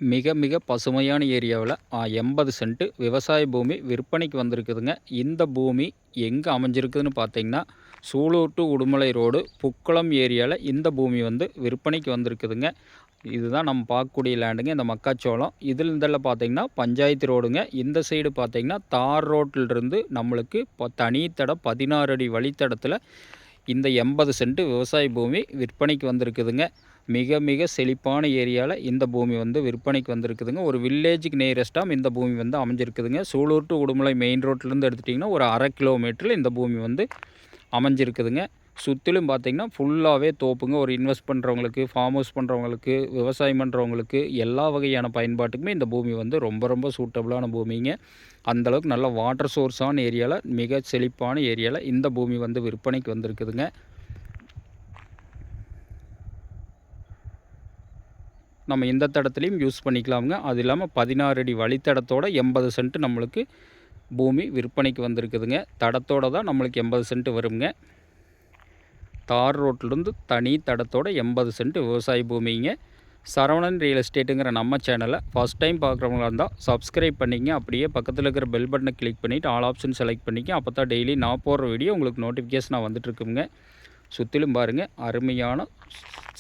மிக மிக பசுமையான ஏரியாவில் 80 சென்ட் விவசாய பூமி விற்பனைக்கு வந்திருக்குதுங்க. இந்த பூமி எங்கே அமைஞ்சிருக்குதுன்னு பார்த்தீங்கன்னா, சூலூர் டு உடுமலை ரோடு புக்குளம் ஏரியாவில் இந்த பூமி வந்து விற்பனைக்கு வந்திருக்குதுங்க. இதுதான் நம்ம பார்க்கக்கூடிய லேண்டுங்க. இந்த மக்காச்சோளம் இதெல்லாம் பார்த்தீங்கன்னா பஞ்சாயத்து ரோடுங்க. இந்த சைடு பார்த்தீங்கன்னா தார் ரோட்டிலிருந்து நம்மளுக்கு தனி தடம் 16 அடி வழித்தடத்தில் இந்த 80 சென்ட் விவசாய பூமி விற்பனைக்கு வந்திருக்குதுங்க. மிக மிக செழிப்பான ஏரியாவில் இந்த பூமி வந்து விற்பனைக்கு வந்திருக்குதுங்க. ஒரு வில்லேஜுக்கு நியரஸ்ட்டாக இந்த பூமி வந்து அமைஞ்சிருக்குதுங்க. சூலூர் டு உடுமலை மெயின் ரோட்லேருந்து எடுத்துட்டிங்கன்னா ஒரு 1/2 கிலோமீட்டரில் இந்த பூமி வந்து அமைஞ்சிருக்குதுங்க. சுற்றிலும் பார்த்திங்கன்னா ஃபுல்லாகவே தோப்புங்க. ஒரு இன்வெஸ்ட் பண்ணுறவங்களுக்கு, ஃபார்ம் ஹவுஸ் பண்ணுறவங்களுக்கு, விவசாயம் பண்ணுறவங்களுக்கு எல்லா வகையான பயன்பாட்டுக்குமே இந்த பூமி வந்து ரொம்ப ரொம்ப சூட்டபுளான பூமிங்க. அந்தளவுக்கு நல்ல வாட்டர் சோர்ஸான ஏரியாவில், மிக செழிப்பான ஏரியாவில் இந்த பூமி வந்து விற்பனைக்கு வந்திருக்குதுங்க. நம்ம இந்த தடத்துலையும் யூஸ் பண்ணிக்கலாமுங்க. அது இல்லாமல் 16 அடி வழித்தடத்தோட 80 சென்ட் நம்மளுக்கு பூமி விற்பனைக்கு வந்திருக்குதுங்க. தடத்தோடு தான் நம்மளுக்கு 80 சென்ட் வருங்க. தார் ரோட்லேருந்து தனி தடத்தோட 80 சென்ட் விவசாய பூமிங்க. சரவணன் ரியல் எஸ்டேட்டுங்கிற நம்ம சேனலை ஃபஸ்ட் டைம் பார்க்குறவங்களா இருந்தால் சப்ஸ்கிரைப் பண்ணிங்க. அப்படியே பக்கத்தில் இருக்கிற பெல் பட்டனை கிளிக் பண்ணிவிட்டு ஆல் ஆப்ஷன் செலக்ட் பண்ணிக்க. அப்போ தான் டெய்லி நான் போடுற வீடியோ உங்களுக்கு நோட்டிஃபிகேஷனாக வந்துட்டுருக்குங்க. சுற்றிலும் பாருங்கள், அருமையான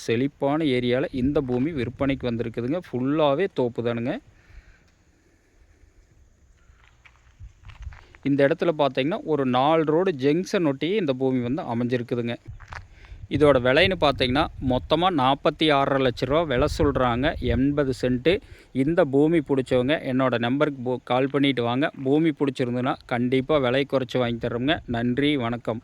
செழிப்பான ஏரியாவில் இந்த பூமி விற்பனைக்கு வந்திருக்குதுங்க. ஃபுல்லாகவே தோப்பு தானுங்க. இந்த இடத்துல பார்த்தீங்கன்னா ஒரு 4 ரோடு ஜங்ஷன் ஒட்டியே இந்த பூமி வந்து அமைஞ்சிருக்குதுங்க. இதோட விலைன்னு பார்த்தீங்கன்னா மொத்தமாக 46.5 லட்ச ரூபா விலை சொல்கிறாங்க. 80 சென்ட்டு. இந்த பூமி பிடிச்சவங்க என்னோடய நம்பருக்கு கால் பண்ணிவிட்டு வாங்க. பூமி பிடிச்சிருந்துன்னா கண்டிப்பாக விலை குறைச்சி வாங்கி தர்றோங்க. நன்றி, வணக்கம்.